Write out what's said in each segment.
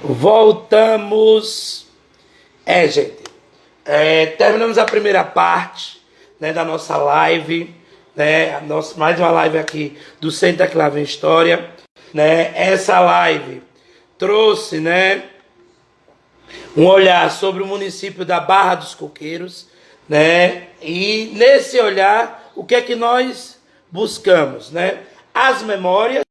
Voltamos. Gente, terminamos a primeira parte, né, da nossa live, né, mais uma live aqui do Senta que Lá Vem História, né? Essa live trouxe, né, um olhar sobre o município da Barra dos Coqueiros, né? E nesse olhar, o que é que nós buscamos, né? As memórias.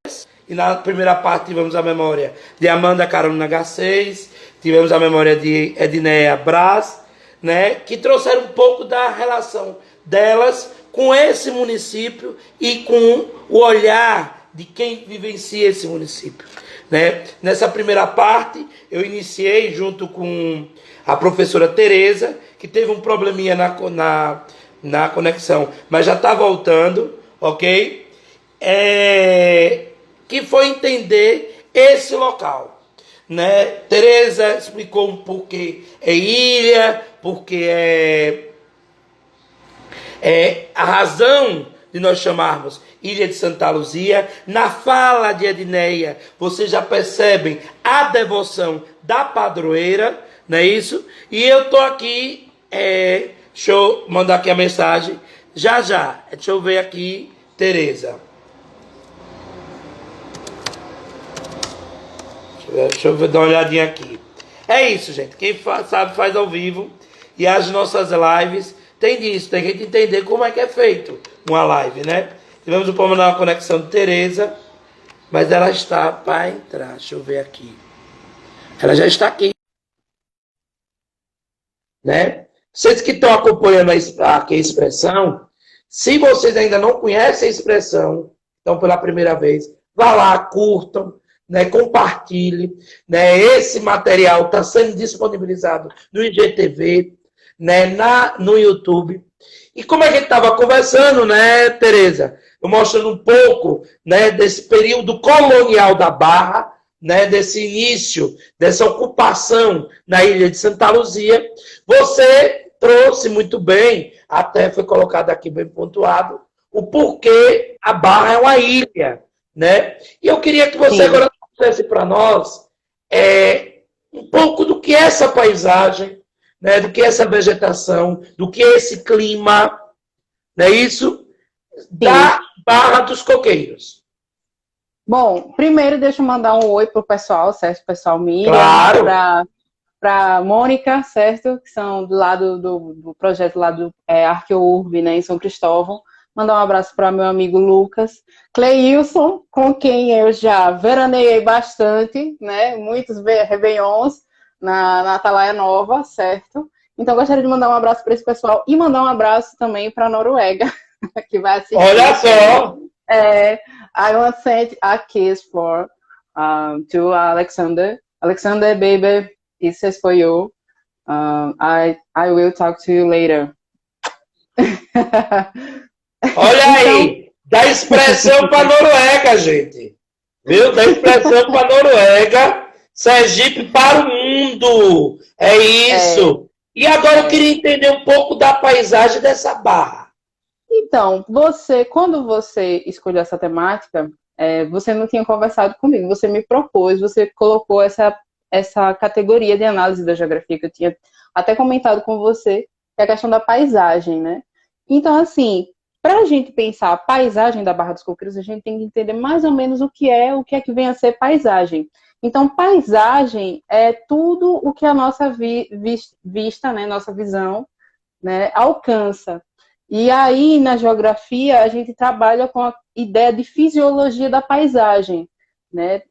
E na primeira parte tivemos a memória de Amanda Carolina Garcês, tivemos a memória de Edneia Braz, né, que trouxeram um pouco da relação delas com esse município e com o olhar de quem vivencia esse município, né? Nessa primeira parte, eu iniciei junto com a professora Tereza, que teve um probleminha na conexão, mas já está voltando, ok? Que foi entender esse local, né? Tereza explicou um porquê é ilha, porque é a razão de nós chamarmos Ilha de Santa Luzia. Na fala de Edneia, vocês já percebem a devoção da padroeira, não é isso? E eu tô aqui, deixa eu mandar aqui a mensagem, já, deixa eu ver aqui, Tereza. Deixa eu dar uma olhadinha aqui. É isso, gente. Quem sabe faz ao vivo. E as nossas lives tem disso. Tem que entender como é que é feito uma live, né? Tivemos o problema na conexão de Tereza, mas ela está para entrar. Deixa eu ver aqui. Ela já está aqui, né? Vocês que estão acompanhando aqui a expressão, se vocês ainda não conhecem a expressão, então pela primeira vez, vá lá, curtam, né, compartilhe, né, esse material está sendo disponibilizado no IGTV, né, no YouTube. E como é que a gente estava conversando, né, Tereza? Eu mostrando um pouco, né, desse período colonial da Barra, né, desse início, dessa ocupação na ilha de Santa Luzia. Você trouxe muito bem, até foi colocado aqui bem pontuado, o porquê a Barra é uma ilha, né? E eu queria que você agora trouxesse para nós um pouco do que é essa paisagem, né, do que é essa vegetação, do que é esse clima, não é isso? Da Barra dos Coqueiros. Bom, primeiro deixa eu mandar um oi pro pessoal, certo? O pessoal Miriam, claro, para Mônica, certo? Que são do lado do projeto lá do Arqueurb, né, em São Cristóvão. Mandar um abraço para meu amigo Lucas. Cleilson, com quem eu já veraneei bastante, né? Muitos réveillons na Atalaia Nova, certo? Então, gostaria de mandar um abraço para esse pessoal e mandar um abraço também para a Noruega, que vai assistir. Olha só! I want to send a kiss to Alexander. Alexander, baby, this is for you. I will talk to you later. Olha aí, dá expressão para Noruega, gente. Viu? Dá expressão para Noruega, Sergipe para o mundo. É isso. E agora eu queria entender um pouco da paisagem dessa barra. Então, quando você escolheu essa temática, você não tinha conversado comigo, você me propôs, você colocou essa categoria de análise da geografia que eu tinha até comentado com você, que é a questão da paisagem, né? Então, assim, para a gente pensar a paisagem da Barra dos Coqueiros, a gente tem que entender mais ou menos o que é que vem a ser paisagem. Então, paisagem é tudo o que a nossa vista, né, nossa visão, né, alcança. E aí, na geografia, a gente trabalha com a ideia de fisiologia da paisagem, né?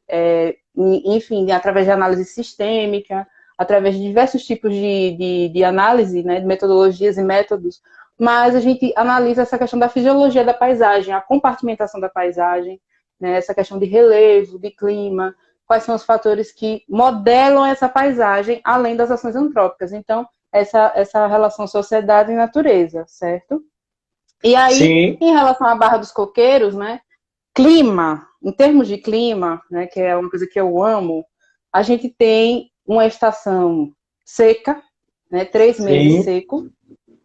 Enfim, através de análise sistêmica, através de diversos tipos de análise, né, de metodologias e métodos, mas a gente analisa essa questão da fisiologia da paisagem, a compartimentação da paisagem, né, essa questão de relevo, de clima, quais são os fatores que modelam essa paisagem, além das ações antrópicas. Então, essa relação sociedade e natureza, certo? E aí, sim, em relação à Barra dos Coqueiros, né, clima, em termos de clima, né, que é uma coisa que eu amo, a gente tem uma estação seca, né, 3 meses seco,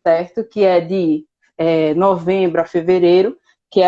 certo? Que é de novembro a fevereiro, que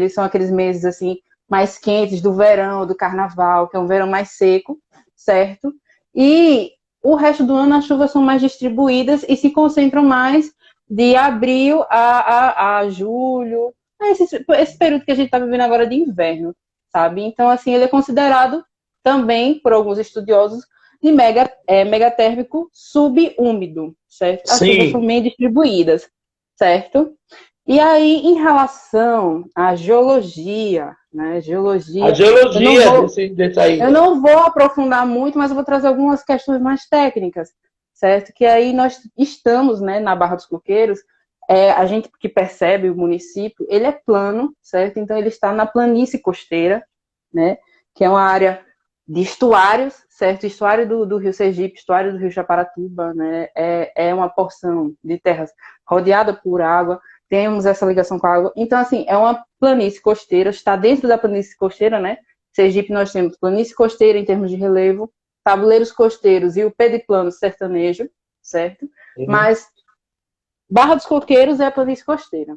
são aqueles meses assim mais quentes do verão, do carnaval, que é um verão mais seco, certo? E o resto do ano as chuvas são mais distribuídas e se concentram mais de abril a julho, esse período que a gente está vivendo agora de inverno, sabe? Então, assim, ele é considerado também, por alguns estudiosos, de megatérmico subúmido, certo? As chuvas são Sim. bem distribuídas, certo? E aí, em relação à geologia, né? A Geologia, geologia desse aí. eu não vou aprofundar muito, mas eu vou trazer algumas questões mais técnicas, certo? Que aí nós estamos, né, na Barra dos Coqueiros, a gente que percebe o município, ele é plano, certo? Então ele está na planície costeira, né? Que é uma área de estuários, certo? Estuário do Rio Sergipe, estuário do Rio Japaratuba, né? É uma porção de terras rodeada por água, temos essa ligação com a água. Então, assim, é uma planície costeira, está dentro da planície costeira, né? Sergipe nós temos planície costeira em termos de relevo, tabuleiros costeiros e o pediplano sertanejo, certo? Uhum. Mas Barra dos Coqueiros é a planície costeira.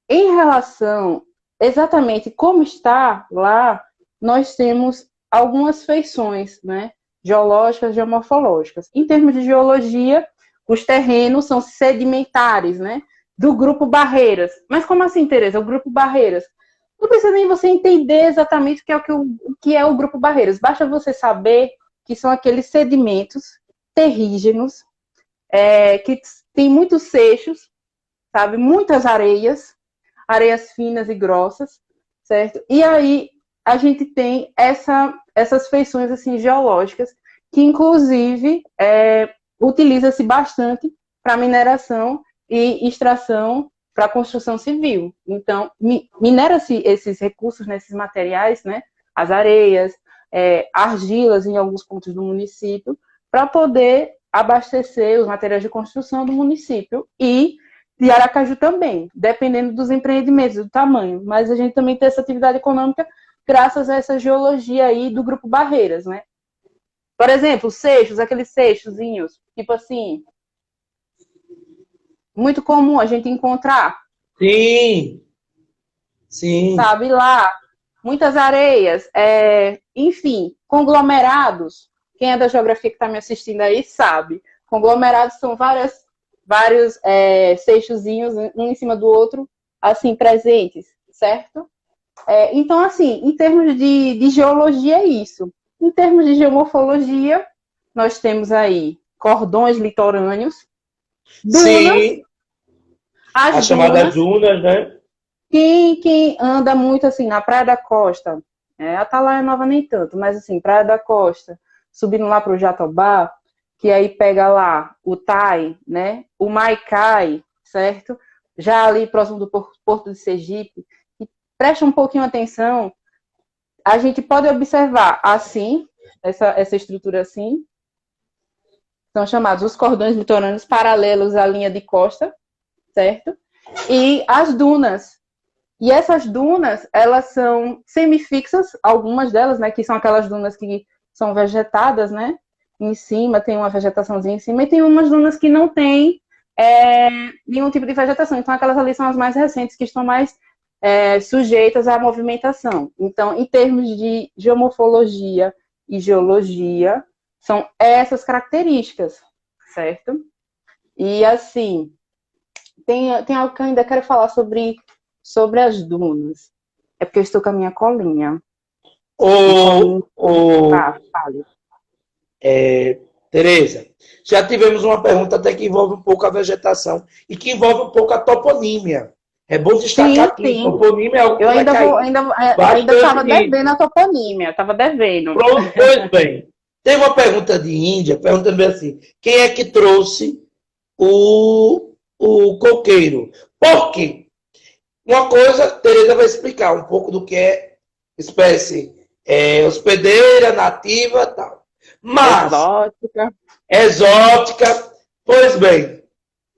Em relação exatamente como está lá, nós temos algumas feições, né? Geológicas, geomorfológicas. Em termos de geologia, os terrenos são sedimentares, né? Do grupo Barreiras. Mas como assim, Tereza? O grupo Barreiras? Não precisa nem você entender exatamente o que é o grupo Barreiras. Basta você saber que são aqueles sedimentos terrígenos, que tem muitos seixos, sabe? Muitas areias, areias finas e grossas, certo? E aí a gente tem essas feições assim geológicas que inclusive utiliza-se bastante para mineração e extração para construção civil. Então minera-se esses recursos, nesses materiais, né? As areias, argilas em alguns pontos do município, para poder abastecer os materiais de construção do município e de Aracaju também, dependendo dos empreendimentos, do tamanho. Mas a gente também tem essa atividade econômica graças a essa geologia aí do Grupo Barreiras, né? Por exemplo, seixos, aqueles seixozinhos, tipo assim, muito comum a gente encontrar, Sim, sim. sabe, lá, muitas areias, enfim, conglomerados. Quem é da geografia que está me assistindo aí sabe. Conglomerados são vários seixozinhos, um em cima do outro, assim, presentes, certo? Então, assim, em termos de geologia, é isso. Em termos de geomorfologia, nós temos aí cordões litorâneos, dunas, Sim. as As chamadas dunas. dunas, né? Quem anda muito assim na Praia da Costa, Atalaia Nova nem tanto, mas assim, Praia da Costa, subindo lá para o Jatobá, que aí pega lá o Tai, né? O Maicai, certo? Já ali próximo do Porto de Sergipe. E presta um pouquinho atenção, a gente pode observar assim, essa estrutura assim, são chamados os cordões litorâneos paralelos à linha de costa, certo? E as dunas. E essas dunas, elas são semifixas, algumas delas, né, que são aquelas dunas que são vegetadas, né, em cima, tem uma vegetaçãozinha em cima, e tem umas dunas que não tem nenhum tipo de vegetação. Então, aquelas ali são as mais recentes, que estão mais sujeitas à movimentação. Então, em termos de geomorfologia e geologia, são essas características, certo? E, assim, tem algo que eu ainda quero falar sobre as dunas. É porque eu estou com a minha colinha. Minha Ô, colinha. ô, Tá, fale. Tereza, já tivemos uma pergunta até que envolve um pouco a vegetação e que envolve um pouco a toponímia. É bom destacar Sim, aqui, sim. toponímia é algo Eu que vai ainda vou, cair ainda bastante estava de... devendo a toponímia, estava devendo. Pronto, pois bem. Tem uma pergunta de Índia, perguntando bem assim, quem é que trouxe o coqueiro? Por quê? Uma coisa, Tereza vai explicar um pouco do que é espécie hospedeira, nativa e tal. Mas, Exótica. exótica, pois bem,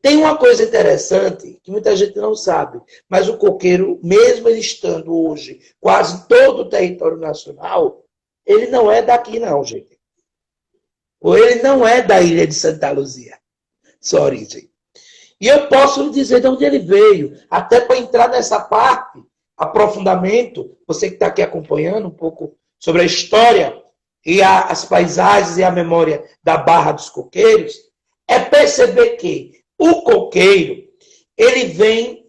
tem uma coisa interessante que muita gente não sabe, mas o coqueiro, mesmo ele estando hoje quase todo o território nacional, ele não é daqui não, gente. Ou ele não é da ilha de Santa Luzia, sua origem. E eu posso lhe dizer de onde ele veio, até para entrar nessa parte, aprofundamento, você que está aqui acompanhando um pouco sobre a história e as paisagens e a memória da Barra dos Coqueiros, é perceber que o coqueiro, ele vem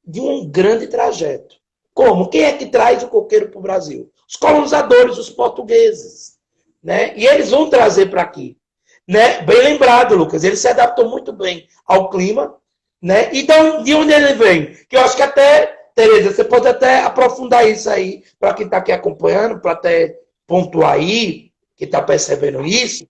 de um grande trajeto. Como? Quem é que traz o coqueiro para o Brasil? Os colonizadores, os portugueses. Né? E eles vão trazer para aqui. Né? Bem lembrado, Lucas, ele se adaptou muito bem ao clima. Né? Então, de onde ele vem? Que eu acho que até, Tereza, você pode até aprofundar isso aí, para quem está aqui acompanhando, para até pontuar aí, que está percebendo isso.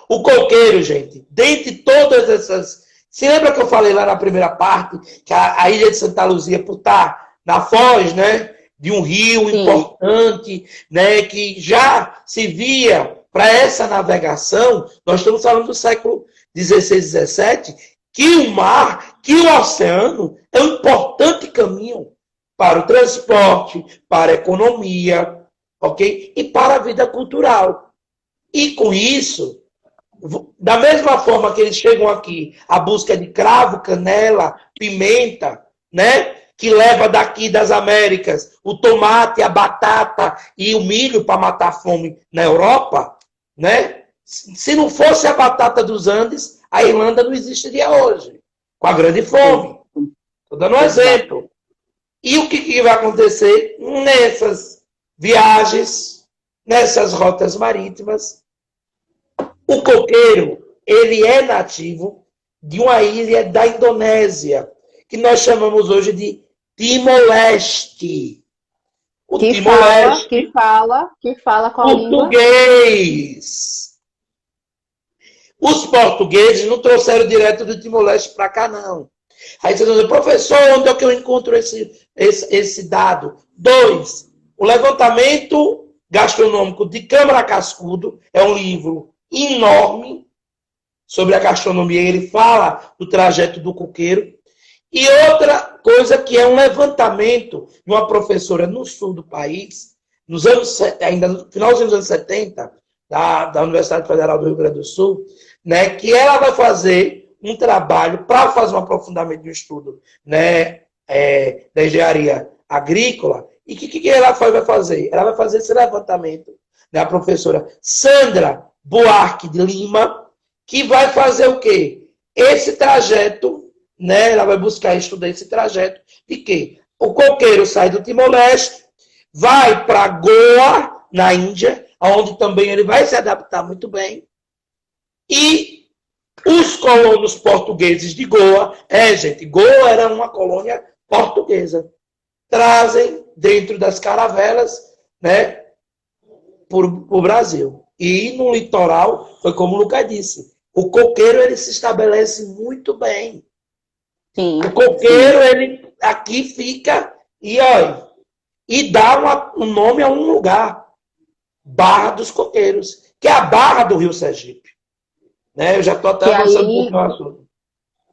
O coqueiro, gente, dentre todas essas... Se lembra que eu falei lá na primeira parte, que a ilha de Santa Luzia, por estar na foz, né, de um rio Sim. importante, né, que já se via para essa navegação, nós estamos falando do século XVI, XVII, que o mar, que o oceano é um importante caminho para o transporte, para a economia, ok? E para a vida cultural. E com isso, da mesma forma que eles chegam aqui, a busca de cravo, canela, pimenta, né? Que leva daqui das Américas o tomate, a batata e o milho para matar a fome na Europa, né? Se não fosse a batata dos Andes, a Irlanda não existiria hoje, com a grande fome. Estou dando um exemplo. E o que vai acontecer nessas viagens, nessas rotas marítimas? O coqueiro, ele é nativo de uma ilha da Indonésia, que nós chamamos hoje de Timor-Leste. O Timor-Leste. Que fala qual português. Os portugueses não trouxeram direto do Timor-Leste para cá, não. Aí você diz, professor, onde é que eu encontro esse dado? 2. O levantamento gastronômico de Câmara Cascudo é um livro enorme sobre a gastronomia. Ele fala do trajeto do coqueiro. E outra coisa que é um levantamento de uma professora no sul do país, nos anos, ainda no finalzinho dos anos 70, da Universidade Federal do Rio Grande do Sul, né, que ela vai fazer um trabalho para fazer um aprofundamento do estudo, né, da engenharia agrícola. E o que ela vai fazer? Ela vai fazer esse levantamento, né, a professora Sandra Buarque de Lima, que vai fazer o quê? Esse trajeto, né, ela vai buscar estudar esse trajeto de que o coqueiro sai do Timor-Leste, vai para Goa, na Índia, onde também ele vai se adaptar muito bem, e os colonos portugueses de Goa, gente, Goa era uma colônia portuguesa, trazem dentro das caravelas, né, para o Brasil. E no litoral, foi como o Lucas disse, o coqueiro ele se estabelece muito bem. Sim, o coqueiro, ele aqui fica e olha, e dá um nome a um lugar, Barra dos Coqueiros, que é a Barra do Rio Sergipe. Né? Eu já estou até avançando um pouco no assunto.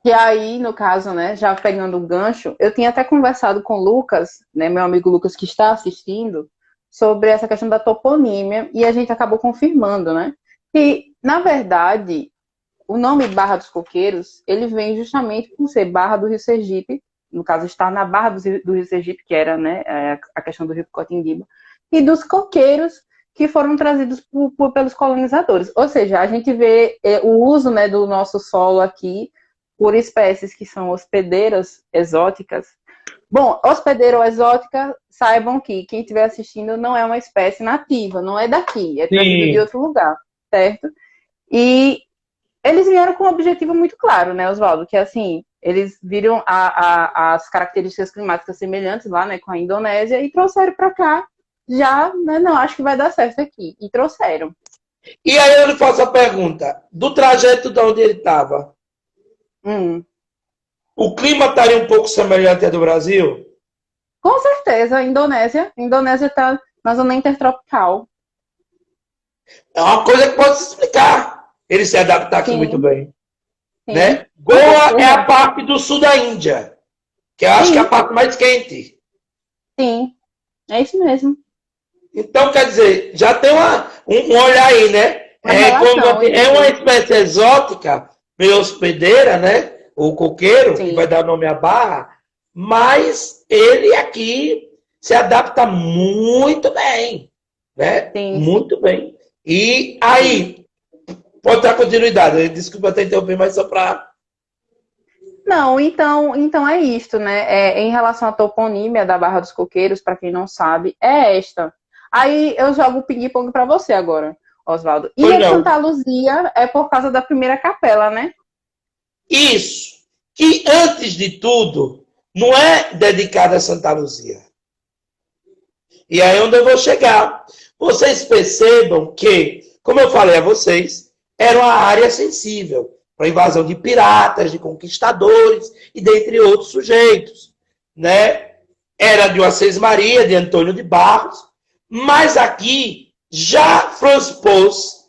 E aí, no caso, né, já pegando o gancho, eu tinha até conversado com o Lucas, né, meu amigo Lucas que está assistindo, sobre essa questão da toponímia, e a gente acabou confirmando, né? Que, na verdade, o nome Barra dos Coqueiros, ele vem justamente por ser Barra do Rio Sergipe, no caso, está na Barra do Rio Sergipe, que era, né, a questão do Rio Cotinguiba, e dos coqueiros que foram trazidos pelos colonizadores. Ou seja, a gente vê o uso, né, do nosso solo aqui por espécies que são hospedeiras exóticas. Bom, hospedeira ou exótica, saibam que quem estiver assistindo não é uma espécie nativa, não é daqui, é trazida de outro lugar, certo? E eles vieram com um objetivo muito claro, né, Oswaldo? Que assim, eles viram as características climáticas semelhantes lá, né, com a Indonésia e trouxeram para cá. Já, né, não, acho que vai dar certo aqui. E trouxeram. E aí eu lhe faço a pergunta, do trajeto de onde ele estava, o clima estaria um pouco semelhante ao do Brasil? Com certeza, a Indonésia está na zona intertropical. É uma coisa que pode se explicar. Ele se adaptar aqui muito bem. Sim. Né? Goa é a parte do sul da Índia, que eu acho que é a parte mais quente. Sim, é isso mesmo. Então, quer dizer, já tem um olhar aí, né? É uma espécie exótica, meio hospedeira, né? O coqueiro, que vai dar nome à barra, mas ele aqui se adapta muito bem. né? Sim. Muito bem. E aí, pode dar continuidade. Desculpa até interromper, mas só para... Não, então é isto, né? Em relação à toponímia da Barra dos Coqueiros, para quem não sabe, é esta. Aí eu jogo o ping-pong para você agora, Oswaldo. Pois Ilha de não. Santa Luzia é por causa da primeira capela, né? Isso. Que, antes de tudo, não é dedicada a Santa Luzia. E aí é onde eu vou chegar. Vocês percebam que, como eu falei a vocês, era uma área sensível para invasão de piratas, de conquistadores e dentre outros sujeitos, né? Era de uma Sesmaria, de Antônio de Barros, mas aqui já transpôs,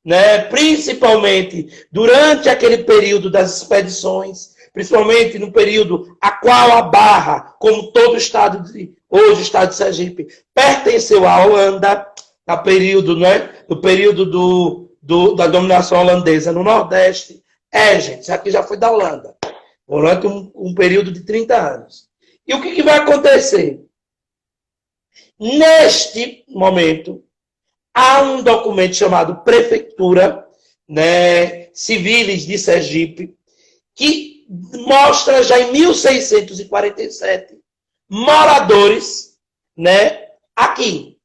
né, principalmente durante aquele período das expedições, principalmente no período a qual a Barra, como todo o estado hoje o estado de Sergipe, pertenceu à Holanda, no período, né, no período da dominação holandesa no Nordeste. Gente, isso aqui já foi da Holanda, durante um período de 30 anos. E o que vai acontecer? Neste momento, há um documento chamado Prefeitura, né, Civis de Sergipe, que mostra já em 1647 moradores, né, aqui.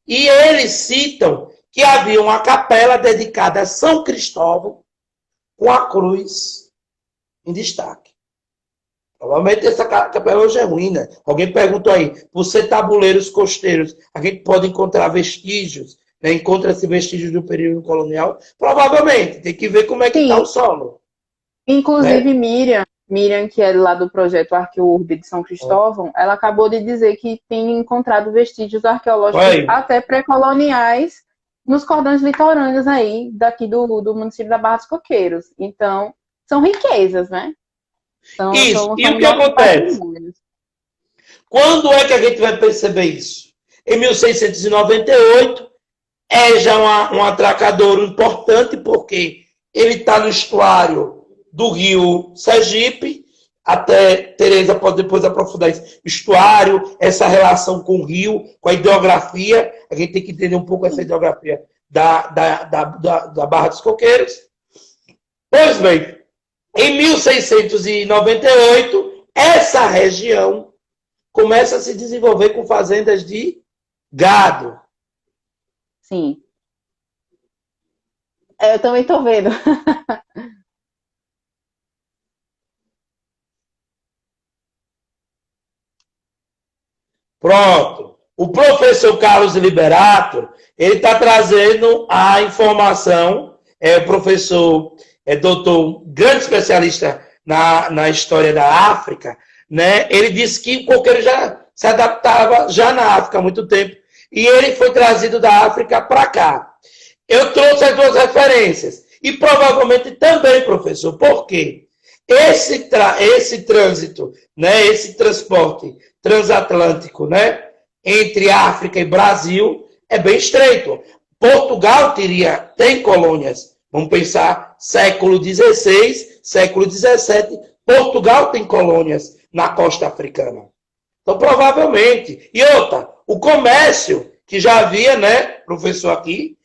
E eles citam que havia uma capela dedicada a São Cristóvão com a cruz em destaque. Provavelmente essa capela hoje é ruim, né? Alguém perguntou aí, por ser tabuleiros costeiros, a gente pode encontrar vestígios, né? Encontra-se vestígios do período colonial? Provavelmente, tem que ver como é que está o solo. Inclusive, né? Miriam, que é lá do projeto Arqueurbe de São Cristóvão, ela acabou de dizer que tem encontrado vestígios arqueológicos até pré-coloniais nos cordões litorâneos aí, daqui do município da Barra dos Coqueiros. Então, são riquezas, né? Isso. E o que acontece? Quando é que a gente vai perceber isso? Em 1698, é já um atracador importante, porque ele está no estuário do rio Sergipe, até Tereza pode depois aprofundar isso, estuário, essa relação com o rio, com a hidrografia, a gente tem que entender um pouco essa hidrografia da Barra dos Coqueiros. Pois bem, em 1698, essa região começa a se desenvolver com fazendas de gado. Sim. Eu também estou vendo. Pronto. O professor Carlos Liberato, ele está trazendo a informação, o professor, doutor, grande especialista na história da África, né? Ele disse que o coqueiro já se adaptava já na África há muito tempo, e ele foi trazido da África para cá. Eu trouxe as duas referências, e provavelmente também, professor, por quê? Esse trânsito, né, esse transporte transatlântico, né, entre África e Brasil é bem estreito. Portugal tem colônias, vamos pensar século XVI, século XVII, Portugal tem colônias na costa africana. Então, provavelmente. E outra, o comércio, que já havia, né, professor aqui,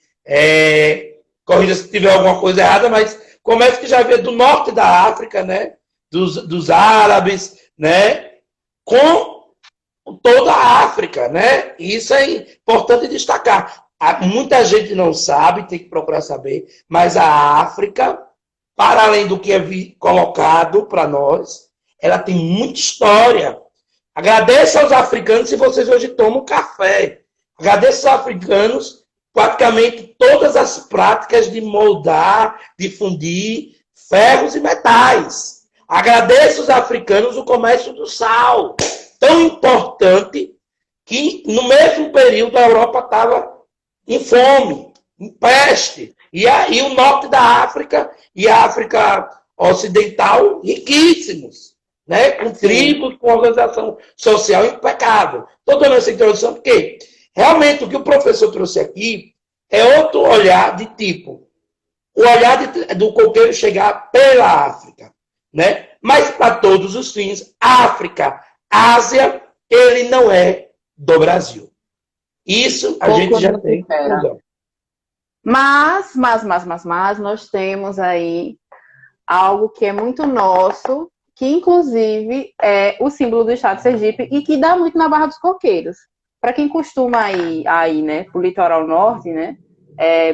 corrija se tiver alguma coisa errada, mas comércio que já havia do norte da África, né, dos árabes, né, com toda a África, né? Isso é importante destacar. Muita gente não sabe, tem que procurar saber, mas a África, para além do que é colocado para nós, ela tem muita história. Agradeço aos africanos se vocês hoje tomam café. Agradeço aos africanos praticamente todas as práticas de moldar, de fundir ferros e metais. Agradeço aos africanos o comércio do sal, tão importante que no mesmo período a Europa estava em fome, em peste. E aí o norte da África e a África Ocidental riquíssimos, né? Com tribos, com organização social impecável. Estou dando essa introdução porque realmente o que o professor trouxe aqui é outro olhar de tipo. O olhar do coqueiro chegar pela África, né? Mas para todos os fins, África, Ásia, ele não é do Brasil. Isso a Pouco gente já não se tem espera. conclusão. Mas, nós temos aí algo que é muito nosso, que inclusive é o símbolo do estado de Sergipe e que dá muito na Barra dos Coqueiros. Para quem costuma ir aí, né, pro litoral norte, né,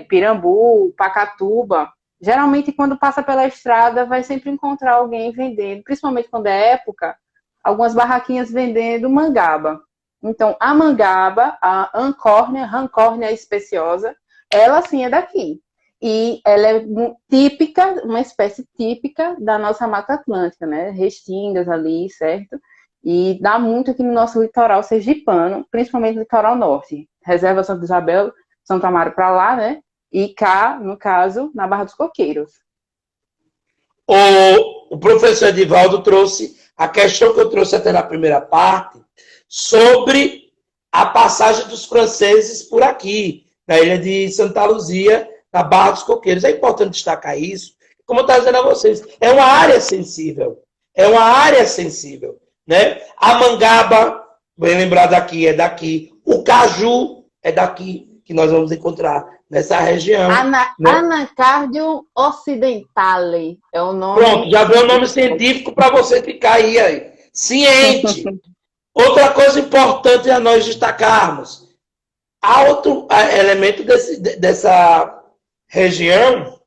Pirambu, Pacatuba, geralmente quando passa pela estrada vai sempre encontrar alguém vendendo, principalmente quando é época, algumas barraquinhas vendendo mangaba. Então, a mangaba, a Rancórnia especiosa, ela sim é daqui. E ela é típica, uma espécie típica da nossa Mata Atlântica, né? Restingas ali, certo? E dá muito aqui no nosso litoral sergipano, principalmente no litoral norte. Reserva Santa Isabel, Santo Amaro para lá, né? E cá, no caso, na Barra dos Coqueiros. O professor Edivaldo trouxe a questão que eu trouxe até na primeira parte sobre a passagem dos franceses por aqui, na ilha de Santa Luzia, na Barra dos Coqueiros. É importante destacar isso. Como eu estava dizendo a vocês, é uma área sensível. É uma área sensível. Né? A mangaba, bem lembrado aqui, é daqui. O caju é daqui, que nós vamos encontrar nessa região. Né? Anacardium occidentale é o nome. Pronto, já veio o nome científico para você ficar aí. Ciente. Outra coisa importante a nós destacarmos. Há outro elemento dessa região,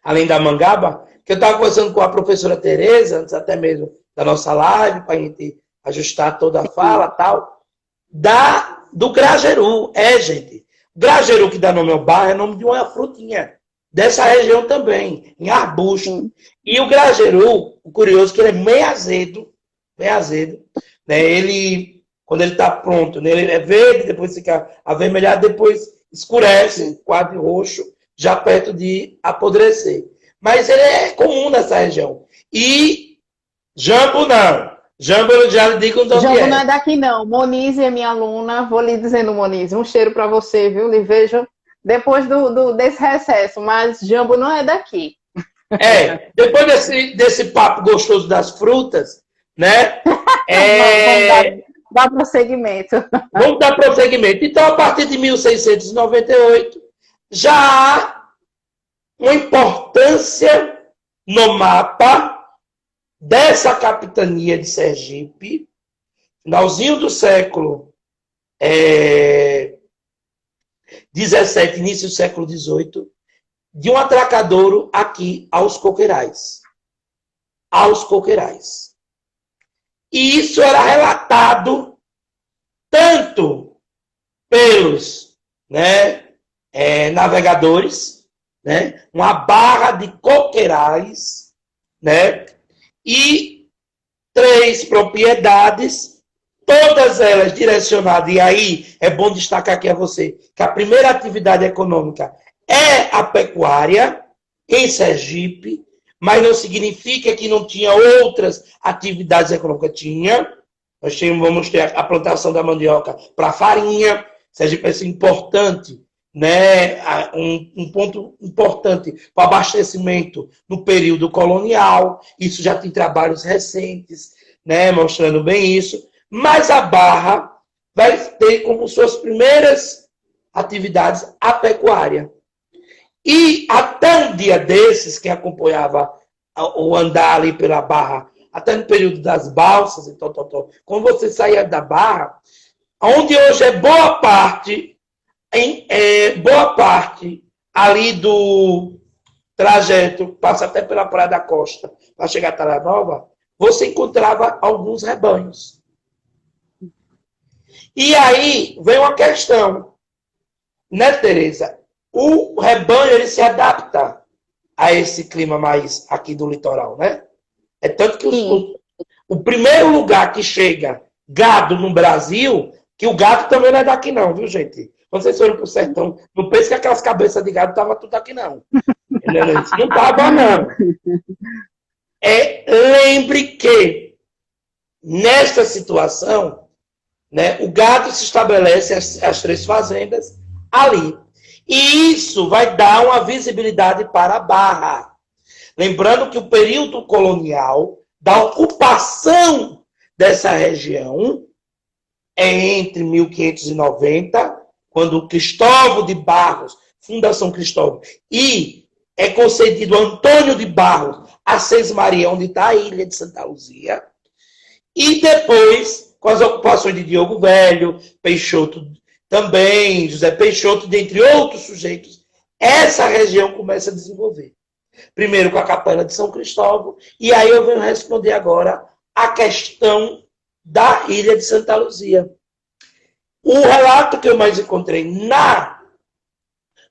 além da mangaba, que eu estava conversando com a professora Tereza, antes até mesmo da nossa live, para a gente ajustar toda a fala e tal, do grajeru. Gente. Grajeru que dá nome ao bairro é nome de uma frutinha dessa região também, em arbusto. E o grajeru, o curioso é que ele é meio azedo, né? Ele, quando ele está pronto, né? Ele é verde, depois fica avermelhado, depois escurece, quase roxo, já perto de apodrecer. Mas ele é comum nessa região. E jambo não. Jambo eu já lhe digo onde Jambo é. não é daqui não. Monize é minha aluna. Vou lhe dizendo, Monize, um cheiro para você, viu? Lhe vejo depois desse recesso. Mas jambo não é daqui. Depois desse papo gostoso das frutas, né? Vamos dar prosseguimento. Vamos dar prosseguimento. Então, a partir de 1698, já há uma importância no mapa dessa capitania de Sergipe, finalzinho do século XVII, início do século XVIII, de um atracadouro aqui aos Coqueirais. E isso era relatado tanto pelos navegadores, né, uma barra de coqueirais, né, e 3 propriedades, todas elas direcionadas, e aí é bom destacar aqui a você, que a primeira atividade econômica é a pecuária em Sergipe, mas não significa que não tinha outras atividades econômicas. Vamos ter a plantação da mandioca para farinha. Sergipe é importante, né? Um ponto importante para abastecimento no período colonial. Isso já tem trabalhos recentes, né? Mostrando bem isso. Mas a Barra vai ter como suas primeiras atividades a pecuária. E até um dia desses, quem acompanhava o andar ali pela Barra, até no período das balsas, então, quando você saía da Barra, onde hoje é boa parte ali do trajeto, passa até pela Praia da Costa, para chegar a Talha Nova, você encontrava alguns rebanhos. E aí vem uma questão, né, Tereza? O rebanho, ele se adapta a esse clima mais aqui do litoral, né? É tanto que o primeiro lugar que chega gado no Brasil, que o gado também não é daqui não, viu, gente? Quando vocês foram pro sertão, não pense que aquelas cabeças de gado estavam tudo aqui, não. Não estava, não. Lembre que, nesta situação, né, o gado se estabelece as 3 fazendas ali. E isso vai dar uma visibilidade para a Barra. Lembrando que o período colonial da ocupação dessa região é entre 1590, quando Cristóvão de Barros, Fundação Cristóvão, e é concedido a Antônio de Barros a Sesmaria, onde está a ilha de Santa Luzia, e depois, com as ocupações de Diogo Velho, Peixoto também, José Peixoto, dentre outros sujeitos, essa região começa a desenvolver. Primeiro com a Capela de São Cristóvão, e aí eu venho responder agora a questão da ilha de Santa Luzia. O relato que eu mais encontrei na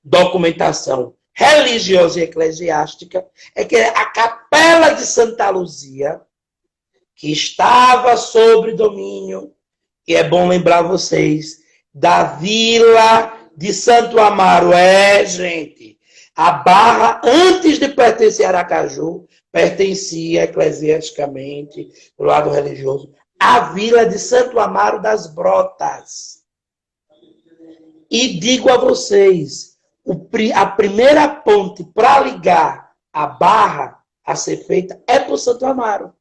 documentação religiosa e eclesiástica é que a Capela de Santa Luzia, que estava sob domínio, e é bom lembrar vocês, da vila de Santo Amaro. Gente, a Barra, antes de pertencer a Aracaju, pertencia eclesiasticamente, do lado religioso, à vila de Santo Amaro das Brotas. E digo a vocês, a primeira ponte para ligar a Barra a ser feita é por Santo Amaro.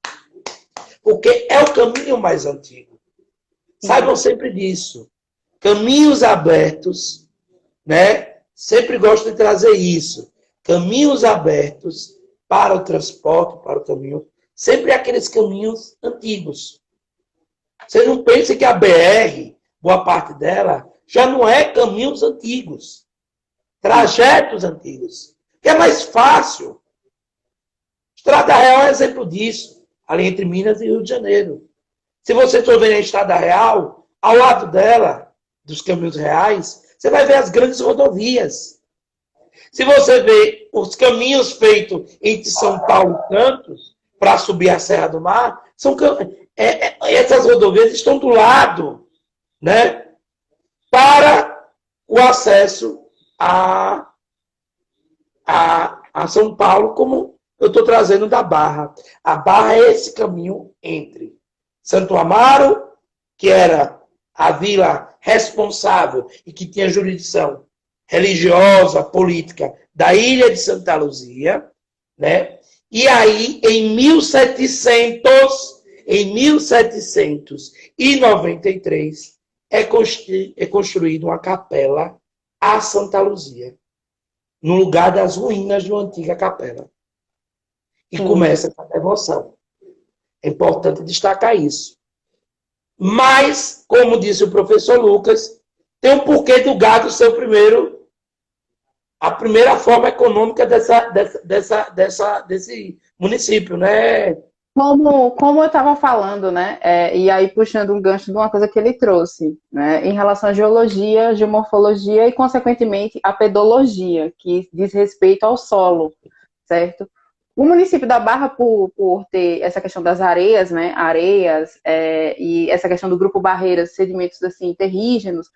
Porque é o caminho mais antigo. Saibam sempre disso. Caminhos abertos, né? Sempre gosto de trazer isso. Caminhos abertos para o transporte, para o caminho. Sempre aqueles caminhos antigos. Você não pense que a BR, boa parte dela, já não é caminhos antigos. Trajetos antigos. Que é mais fácil. Estrada Real é um exemplo disso. Ali entre Minas e Rio de Janeiro. Se você for ver a Estrada Real, ao lado dela, dos caminhos reais, você vai ver as grandes rodovias. Se você vê os caminhos feitos entre São Paulo e Santos, para subir a Serra do Mar, essas rodovias estão do lado, né, para o acesso a São Paulo, como eu estou trazendo da Barra. A Barra é esse caminho entre Santo Amaro, que era a vila responsável e que tinha jurisdição religiosa, política, da ilha de Santa Luzia, né? E aí, em 1793, é construída uma capela a Santa Luzia, no lugar das ruínas de uma antiga capela. E começa essa devoção. É importante destacar isso. Mas, como disse o professor Lucas, tem um porquê do gado ser a primeira forma econômica desse município, né? Como eu estava falando, né? E aí puxando um gancho de uma coisa que ele trouxe, né? Em relação à geologia, geomorfologia e, consequentemente, a pedologia, que diz respeito ao solo, certo? O município da Barra, por ter essa questão das areias, né? E essa questão do grupo barreiras, sedimentos assim, terrígenos,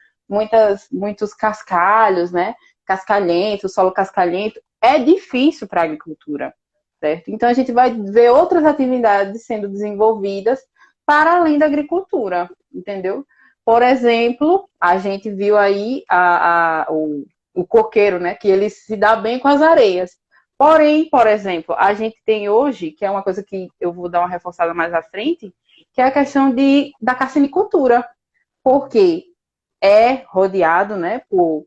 muitos cascalhos, né? Cascalhento, solo cascalhento, é difícil para a agricultura, certo? Então a gente vai ver outras atividades sendo desenvolvidas para além da agricultura, entendeu? Por exemplo, a gente viu aí o coqueiro, né? Que ele se dá bem com as areias. Porém, por exemplo, a gente tem hoje, que é uma coisa que eu vou dar uma reforçada mais à frente, que é a questão da carcinicultura, porque é rodeado, né, por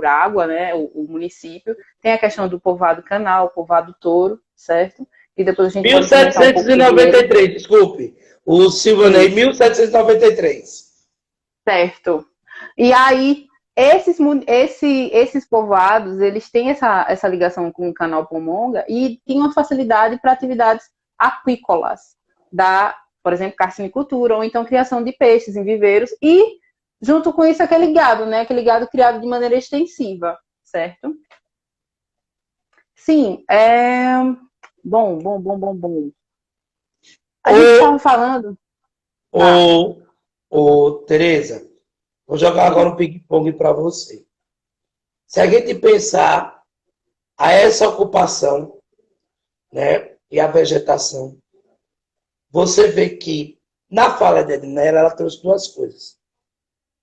água, né, o município. Tem a questão do povoado Canal, povoado Touro, certo? E depois a gente 1793, desculpe. O Silvanei, 1793. Certo. E aí, esses povoados, eles têm essa ligação com o Canal Pomonga e têm uma facilidade para atividades aquícolas, por exemplo, carcinicultura, ou então criação de peixes em viveiros, e junto com isso aquele gado, né? Aquele gado criado de maneira extensiva, certo? Sim, Bom. A gente estava falando... Tereza, vou jogar agora um ping-pong para você. Se a gente pensar a essa ocupação, né, e a vegetação, você vê que na fala de Ednella ela trouxe duas coisas.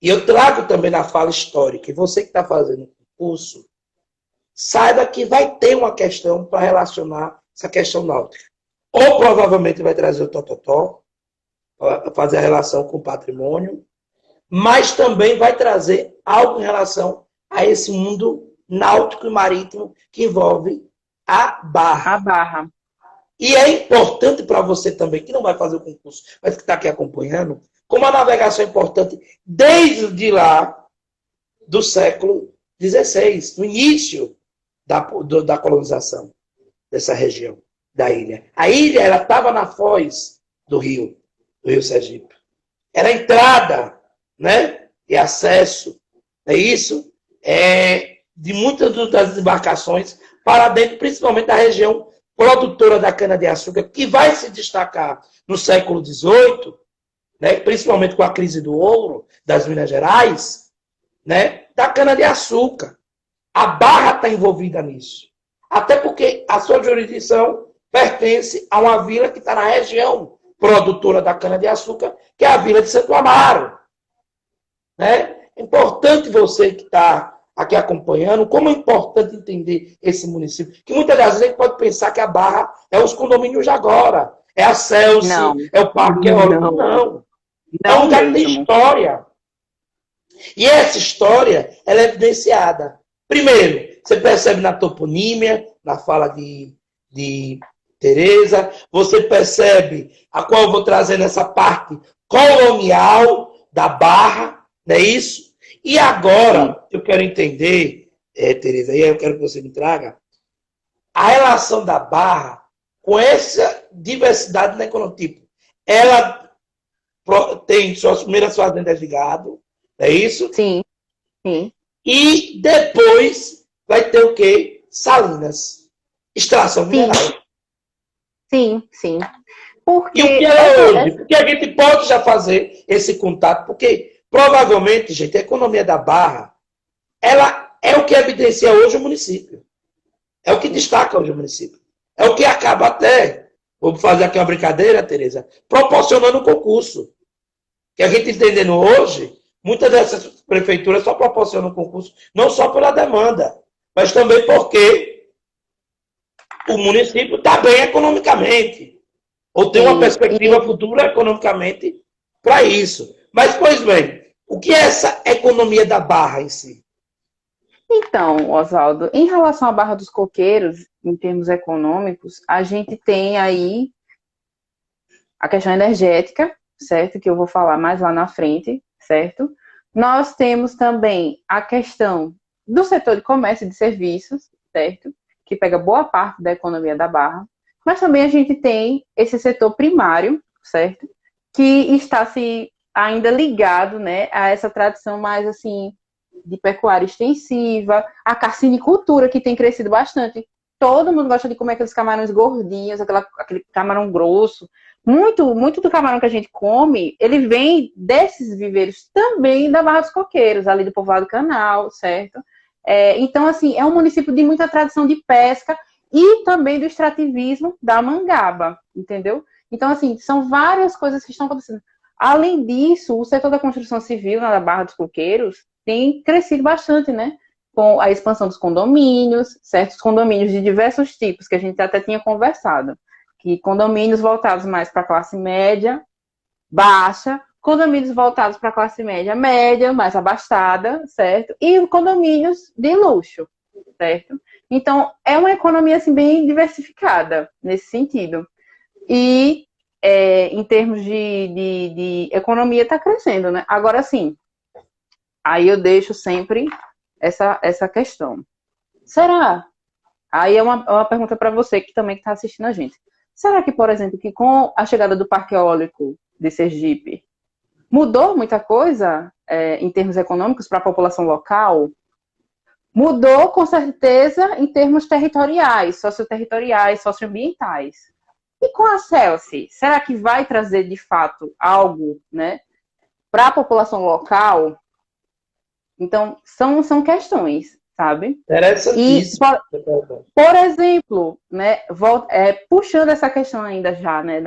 E eu trago também na fala histórica. E você que está fazendo o curso, saiba que vai ter uma questão para relacionar essa questão náutica. Ou provavelmente vai trazer o tototó, para fazer a relação com o patrimônio, mas também vai trazer algo em relação a esse mundo náutico e marítimo que envolve a A barra. barra. E é importante para você também, que não vai fazer o concurso, mas que está aqui acompanhando, como a navegação é importante desde lá do século XVI, no início da colonização dessa região da ilha. A ilha ela estava na foz do rio Sergipe. Era a entrada, né, e acesso, é isso, de muitas das embarcações para dentro, principalmente da região produtora da cana-de-açúcar, que vai se destacar no século XVIII, né, principalmente com a crise do ouro das Minas Gerais, né, da cana-de-açúcar. A Barra está envolvida nisso. Até porque a sua jurisdição pertence a uma vila que está na região produtora da cana-de-açúcar, que é a Vila de Santo Amaro. Né? É importante você que está aqui acompanhando, como é importante entender esse município. Que muitas das vezes a gente pode pensar que a Barra é os condomínios de agora, é a Celce, Não. é o Parque Eólico. Não. É um lugar que tem história. E essa história, ela é evidenciada. Primeiro, você percebe na toponímia, na fala de Tereza, você percebe a qual eu vou trazer nessa parte colonial da Barra, não é isso? E agora, eu quero entender, Tereza, e aí eu quero que você me traga, a relação da Barra com essa diversidade na economia. Tipo, ela tem suas primeiras fazendas de gado, não é isso? Sim, sim. E depois vai ter o quê? Salinas. Extração mineral. Sim, sim. Porque e o que ela é hoje? Porque a gente pode já fazer esse contato, porque provavelmente, gente, a economia da Barra, ela é o que evidencia hoje o município. É o que destaca hoje o município. É o que acaba até, vou fazer aqui uma brincadeira, Tereza, proporcionando o concurso. Que a gente entendendo hoje, muitas dessas prefeituras só proporcionam concurso, não só pela demanda, mas também porque o município está bem economicamente. Ou tem uma perspectiva futura economicamente para isso. Mas, pois bem, o que é essa economia da Barra em si? Então, Oswaldo, em relação à Barra dos Coqueiros, em termos econômicos, a gente tem aí a questão energética, certo? Que eu vou falar mais lá na frente, certo? Nós temos também a questão do setor de comércio e de serviços, certo? Que pega boa parte da economia da Barra. Mas também a gente tem esse setor primário, certo? Que está se ainda ligado, né, a essa tradição mais assim de pecuária extensiva, a carcinicultura que tem crescido bastante. Todo mundo gosta de comer aqueles camarões gordinhos, aquele camarão grosso. Muito do camarão que a gente come, ele vem desses viveiros também da Barra dos Coqueiros, ali do povoado Canal, certo? Então, assim, é um município de muita tradição de pesca e também do extrativismo da mangaba, entendeu? Então, assim, são várias coisas que estão acontecendo. Além disso, o setor da construção civil na Barra dos Coqueiros tem crescido bastante, né? Com a expansão dos condomínios, certos condomínios de diversos tipos, que a gente até tinha conversado. Que condomínios voltados mais para a classe média, baixa, condomínios voltados para a classe média, média, mais abastada, certo? E condomínios de luxo, certo? Então, é uma economia assim, bem diversificada nesse sentido. E em termos de economia, está crescendo, né? Agora, sim, aí eu deixo sempre essa questão. Será? Aí é uma pergunta para você que também está assistindo a gente. Será que, por exemplo, que com a chegada do Parque Eólico de Sergipe, mudou muita coisa em termos econômicos para a população local? Mudou, com certeza, em termos territoriais, socioterritoriais, socioambientais. E com a Celsi, será que vai trazer, de fato, algo, né, para a população local? Então, são questões, sabe? Interessantíssimo. E, por exemplo, né, puxando essa questão ainda já, né,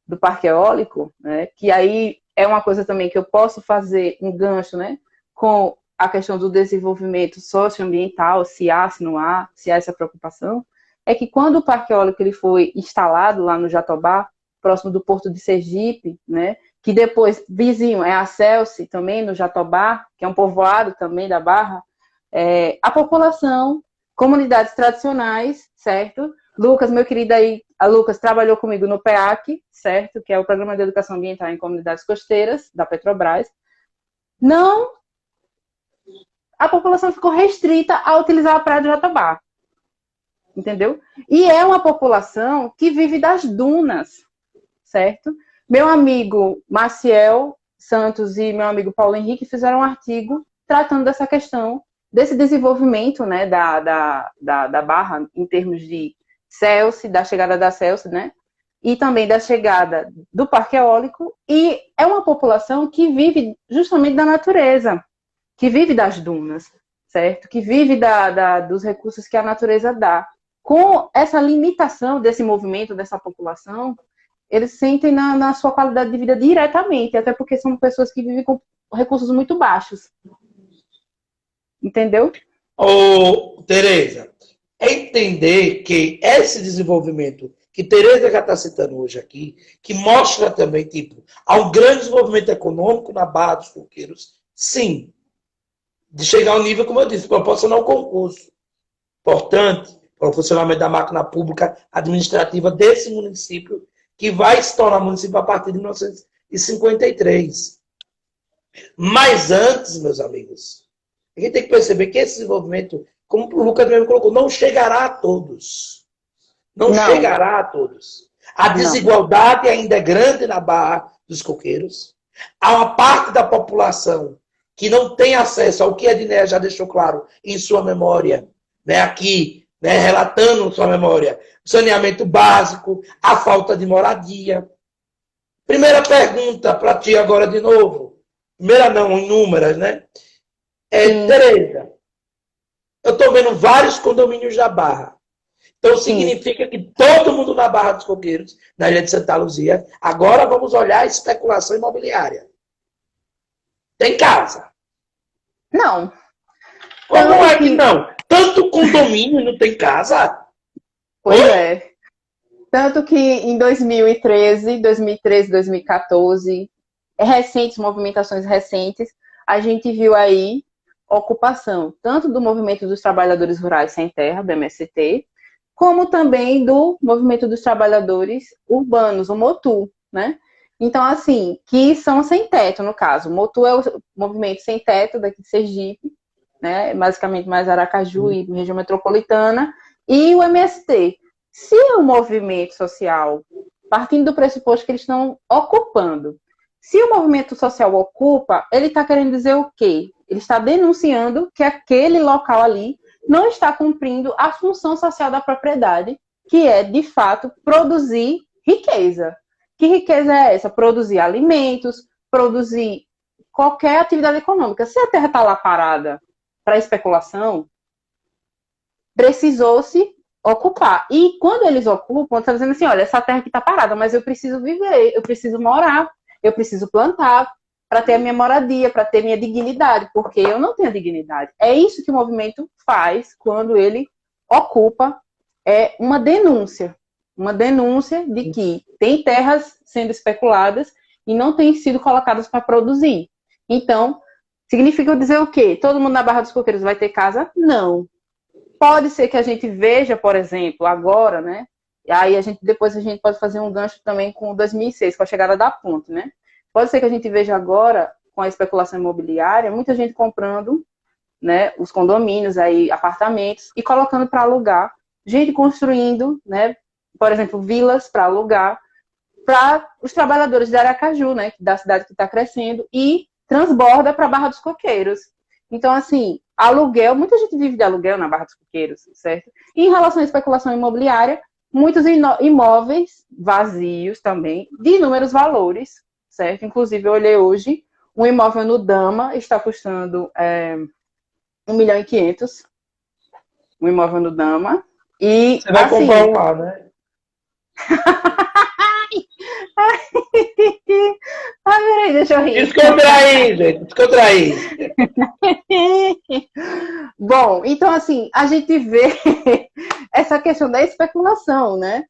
do parque eólico, né, que aí é uma coisa também que eu posso fazer um gancho, né, com a questão do desenvolvimento socioambiental, se há, se não há, se há essa preocupação, é que quando o parque eólico ele foi instalado lá no Jatobá, próximo do Porto de Sergipe, né, que depois, vizinho, é a Celce, também, no Jatobá, que é um povoado também da Barra, a população, comunidades tradicionais, certo? Lucas, meu querido aí, a Lucas trabalhou comigo no PEAC, certo? Que é o Programa de Educação Ambiental em Comunidades Costeiras, da Petrobras. Não, a população ficou restrita a utilizar a praia do Jatobá, entendeu? E é uma população que vive das dunas, certo? Meu amigo Maciel Santos e meu amigo Paulo Henrique fizeram um artigo tratando dessa questão, desse desenvolvimento, né, da Barra, em termos de Celce, da chegada da Celce, né, e também da chegada do Parque Eólico, e é uma população que vive justamente da natureza, que vive das dunas, certo? Que vive dos recursos que a natureza dá. Com essa limitação desse movimento, dessa população, eles sentem na sua qualidade de vida diretamente, até porque são pessoas que vivem com recursos muito baixos. Entendeu? Ô, Tereza, é entender que esse desenvolvimento que Tereza já está citando hoje aqui, que mostra também, tipo, há um grande desenvolvimento econômico na Barra dos Coqueiros, sim, de chegar ao nível, como eu disse, proporcionar um concurso importante para o funcionamento da máquina pública administrativa desse município, que vai se tornar município a partir de 1953. Mas antes, meus amigos, a gente tem que perceber que esse desenvolvimento, como o Lucas mesmo colocou, não chegará a todos. Não chegará a todos. A desigualdade ainda é grande na Barra dos Coqueiros. Há uma parte da população que não tem acesso ao que a Dinéia já deixou claro em sua memória, né, aqui, né, relatando sua memória, o saneamento básico, a falta de moradia. Primeira pergunta para ti agora de novo. Primeira não, inúmeras, né? Tereza, eu estou vendo vários condomínios da Barra. Então significa que todo mundo na Barra dos Coqueiros, na Ilha de Santa Luzia, agora vamos olhar a especulação imobiliária. Tem casa? Não. Como é que não? Tanto condomínio não tem casa? Pois é. Tanto que em 2013, 2014, recentes, movimentações recentes, a gente viu aí ocupação, tanto do movimento dos trabalhadores rurais sem terra, do MST, como também do movimento dos trabalhadores urbanos, o MOTU, né? Então, assim, que são sem teto, no caso. O MOTU é o movimento sem teto daqui de Sergipe, né? Basicamente mais Aracaju e região metropolitana, e o MST. Se o movimento social, partindo do pressuposto que eles estão ocupando, se o movimento social ocupa, ele está querendo dizer o quê? Ele está denunciando que aquele local ali não está cumprindo a função social da propriedade, que é, de fato, produzir riqueza. Que riqueza é essa? Produzir alimentos, produzir qualquer atividade econômica. Se a terra está lá parada para especulação, precisou-se ocupar. E quando eles ocupam, estão dizendo assim, olha, essa terra aqui está parada, mas eu preciso viver, eu preciso morar, eu preciso plantar para ter a minha moradia, para ter minha dignidade, porque eu não tenho dignidade. É isso que o movimento faz quando ele ocupa, é uma denúncia de que tem terras sendo especuladas e não têm sido colocadas para produzir. Então, significa dizer o quê? Todo mundo na Barra dos Coqueiros vai ter casa? Não. Pode ser que a gente veja, por exemplo, agora, né? E aí depois a gente pode fazer um gancho também com 2006, com a chegada da Ponte, né? Pode ser que a gente veja agora, com a especulação imobiliária, muita gente comprando, né, os condomínios, aí, apartamentos, e colocando para alugar. Gente construindo, né, por exemplo, vilas para alugar, para os trabalhadores de Aracaju, né, da cidade que está crescendo, e transborda para a Barra dos Coqueiros. Então, assim, aluguel, muita gente vive de aluguel na Barra dos Coqueiros, certo? E em relação à especulação imobiliária, muitos imóveis vazios também, de inúmeros valores, certo? Inclusive, eu olhei hoje, um imóvel no Dama está custando 1.500.000, um imóvel no Dama. E, você vai assim, comprar um lá, né? peraí, deixa eu rir. Descontrair, gente, descontrair. Bom, então, assim, a gente vê essa questão da especulação, né?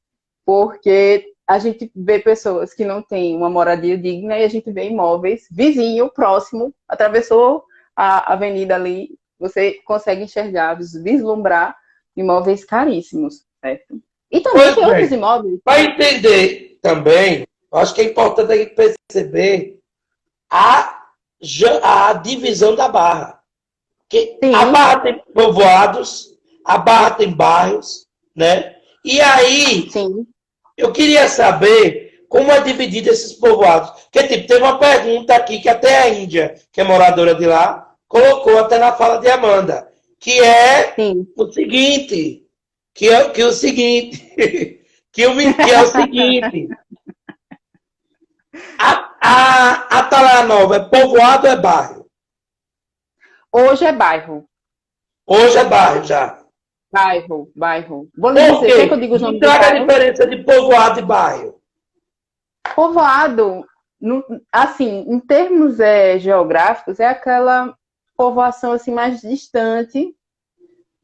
Porque a gente vê pessoas que não têm uma moradia digna e a gente vê imóveis vizinho, próximo, atravessou a avenida ali, você consegue enxergar, vislumbrar imóveis caríssimos, certo? E também Pois tem outros bem, imóveis. para entender também, eu acho que é importante a gente perceber a divisão da Barra. Que a Sim, Barra tem povoados, a Barra tem bairros, né? E aí, sim. eu queria saber como é dividido esses povoados. Porque, tipo, tem uma pergunta aqui que até a Índia, que é moradora de lá, colocou até na fala de Amanda, que é Sim. o seguinte, que é o seguinte, que é o seguinte, a Atalaia Nova é povoado ou é bairro? Hoje é bairro. Hoje é bairro já. Bairro. Vou lhe Por dizer, quer que eu quê? diga os Me nomes dos traga a bairros? diferença de povoado e bairro. Povoado, assim, em termos geográficos, é aquela povoação assim, mais distante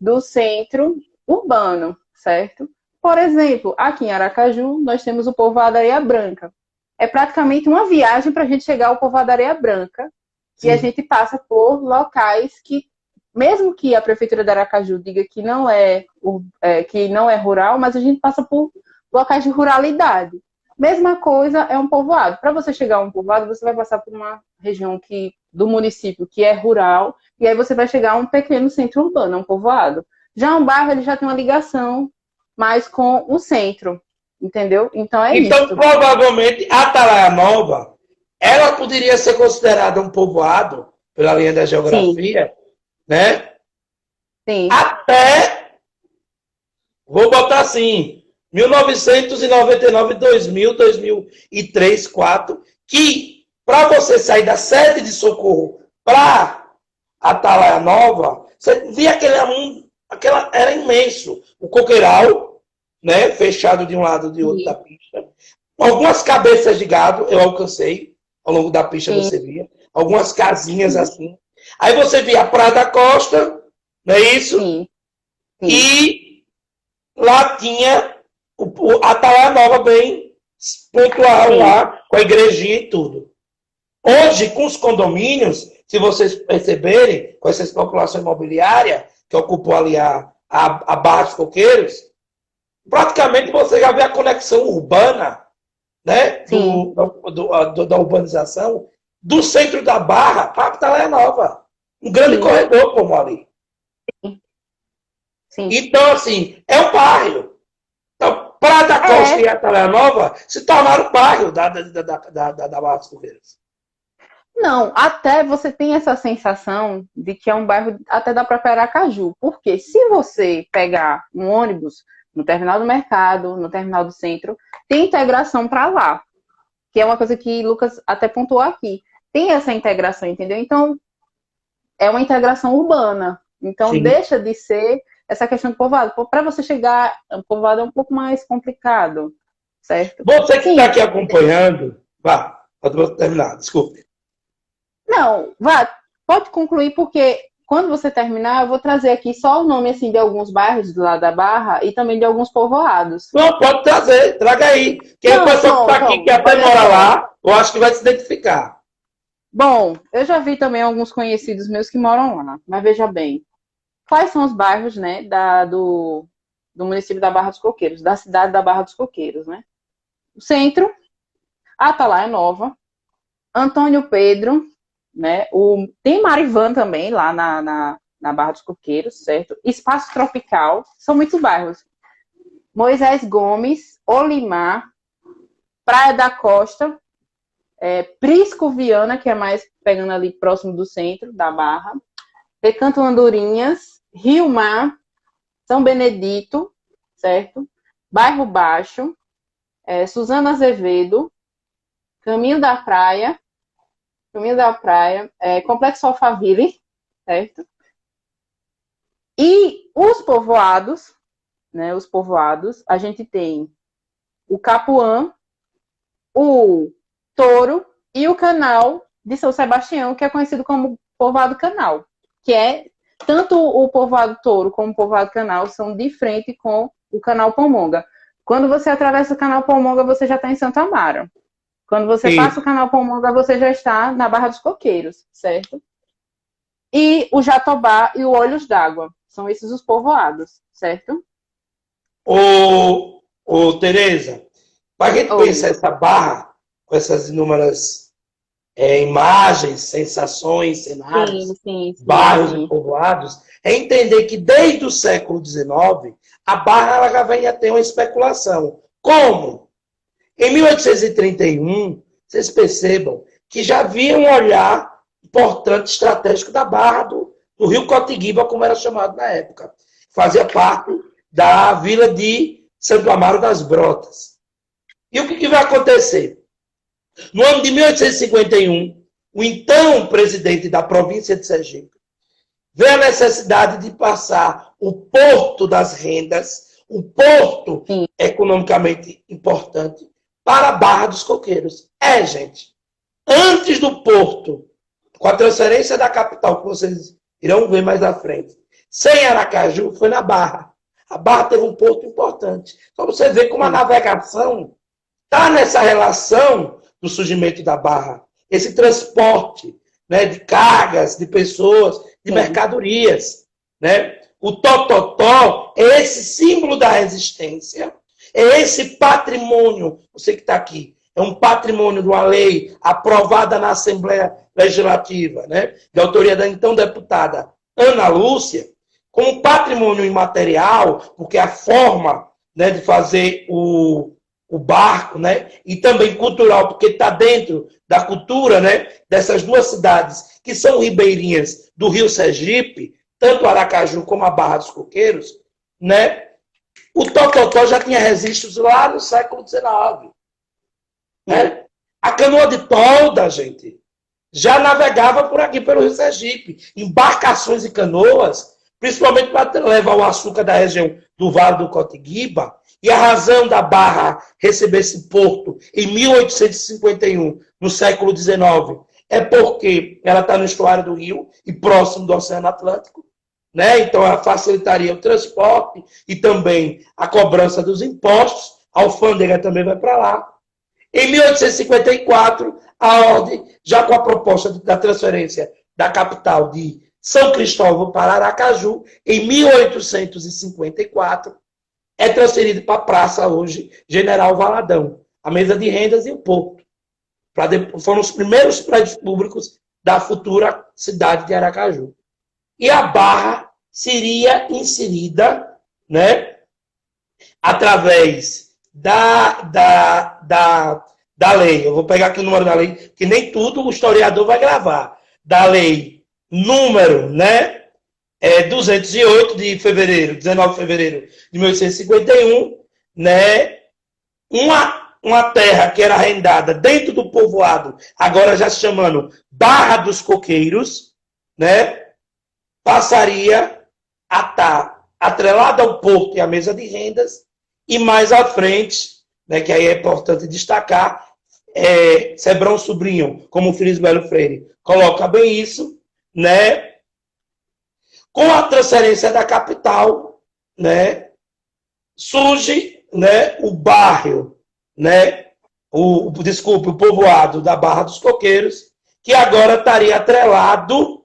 do centro urbano, certo? Por exemplo, aqui em Aracaju, nós temos o povoado Areia Branca. É praticamente uma viagem para a gente chegar ao povoado Areia Branca, e a Sim. gente passa por locais que, mesmo que a prefeitura de Aracaju diga que não é rural, mas a gente passa por locais de ruralidade. Mesma coisa é um povoado. Para você chegar a um povoado, você vai passar por uma região do município que é rural, e aí você vai chegar a um pequeno centro urbano, um povoado. Já um bairro, ele já tem uma ligação mais com o centro, entendeu? Então é Então, isso. provavelmente, a Atalaia Nova, ela poderia ser considerada um povoado, pela linha da Sim, geografia, né? sim, Até, vou botar assim, 1999, 2000, 2003, 2004, que para você sair da sede de Socorro para Atalaia Nova, você via era imenso. O coqueiral, né, fechado de um lado e de outro da sim, pista. Algumas cabeças de gado eu alcancei, ao longo da pista sim, você via. Algumas casinhas sim, assim. Aí você via a Praia da Costa, não é isso? sim, sim, E lá tinha a Atalaia Nova bem pontual sim, lá, com a igrejinha e tudo. Hoje, com os condomínios, se vocês perceberem, com essa especulação imobiliária, que ocupou ali a Barra dos Coqueiros, praticamente você já vê a conexão urbana, né, sim, da urbanização, do centro da Barra para a Atalaia Nova. Um grande sim, corredor como ali. sim. Então, assim, é um bairro. Então, Praia da Costa É, e Atalaia Nova se tornaram bairro da Barra dos Coqueiros. não, até você tem essa sensação de que é um bairro até da própria Aracaju. Porque se você pegar um ônibus no terminal do mercado, no terminal do centro, tem integração para lá. Que é uma coisa que Lucas até pontuou aqui. Tem essa integração, entendeu? Então, é uma integração urbana. Então, Sim. deixa de ser essa questão do povoado. Para você chegar ao povoado é um pouco mais complicado, certo? Você que está Sim, aqui acompanhando, vá, pode terminar, desculpe. não, vá, pode concluir, porque quando você terminar, eu vou trazer aqui só o nome assim, de alguns bairros do lado da Barra e também de alguns povoados. Não, pode trazer, traga aí. Quem é o Não, pessoal que está aqui, que pronto, até olha mora só. lá, eu acho que vai se identificar. Bom, eu já vi também alguns conhecidos meus que moram lá, mas veja bem, quais são os bairros, né, do município da Barra dos Coqueiros, da cidade da Barra dos Coqueiros, né? O centro, Atalaia Nova, Antônio Pedro, né? Tem Marivan também, lá na Barra dos Coqueiros, certo? Espaço Tropical, são muitos bairros. Moisés Gomes, Olimar, Praia da Costa, Prisco Viana, que é mais pegando ali próximo do centro da Barra, Recanto Andorinhas, Rio Mar, São Benedito, certo? Bairro Baixo, Suzana Azevedo, Caminho da Praia, Complexo Alphaville, certo? E os povoados, né? Os povoados, a gente tem o Capuã, o Touro e o Canal de São Sebastião, que é conhecido como Povoado Canal, que é tanto o Povoado Touro como o Povoado Canal são de frente com o Canal Pomonga. Quando você atravessa o Canal Palmonga, você já está em Santo Amaro. Quando você passa o Canal Palmonga, você já está na Barra dos Coqueiros, certo? E o Jatobá e o Olhos d'Água. São esses os povoados, certo? Tereza, para a gente conhecer essa barra, com essas inúmeras imagens, sensações, cenários, bairros e povoados, é entender que desde o século XIX, a barra ela já vem a ter uma especulação. Como? Em 1831, vocês percebam que já havia um olhar importante, estratégico da barra do Rio Cotiguiba, como era chamado na época. Fazia parte da vila de Santo Amaro das Brotas. E o que vai acontecer? No ano de 1851, o então presidente da província de Sergipe vê a necessidade de passar o porto das rendas, o porto economicamente importante, para a Barra dos Coqueiros. Gente, antes do porto, com a transferência da capital, que vocês irão ver mais à frente, sem Aracaju, foi na Barra. A Barra teve um porto importante. Então você vê como a navegação está nessa relação do surgimento da Barra. Esse transporte, né, de cargas, de pessoas, de mercadorias. Né? O Tototó é esse símbolo da resistência, é esse patrimônio, você que está aqui, é um patrimônio de uma lei aprovada na Assembleia Legislativa, né, de autoria da então deputada Ana Lúcia, como patrimônio imaterial, porque a forma, né, de fazer o barco, né, e também cultural, porque está dentro da cultura, né, dessas duas cidades que são ribeirinhas do Rio Sergipe, tanto Aracaju como a Barra dos Coqueiros, né, o Tototó já tinha registros lá no século XIX. Né? A canoa de tolda, gente, já navegava por aqui, pelo Rio Sergipe. Embarcações e canoas, principalmente para levar o açúcar da região do Vale do Cotiguiba. E a razão da Barra receber esse porto em 1851, no século XIX, é porque ela está no estuário do Rio e próximo do Oceano Atlântico. Né? Então, ela facilitaria o transporte e também a cobrança dos impostos. A alfândega também vai para lá. Em 1854, a ordem, já com a proposta da transferência da capital de São Cristóvão para Aracaju, em 1854, é transferido para a praça hoje, General Valadão, a mesa de rendas e o porto. Foram os primeiros prédios públicos da futura cidade de Aracaju. E a Barra seria inserida, né, através da lei. Eu vou pegar aqui o número da lei, que nem tudo o historiador vai gravar. Da lei número, né, 208 de fevereiro, 19 de fevereiro de 1851, né, uma terra que era arrendada dentro do povoado, agora já se chamando Barra dos Coqueiros, né, passaria a estar atrelada ao porto e à mesa de rendas, e mais à frente, né, que aí é importante destacar, Sebrão Sobrinho, como o Feliz Belo Freire coloca bem isso, né, com a transferência da capital, né, surge, né, o bairro, né, o povoado da Barra dos Coqueiros, que agora estaria atrelado,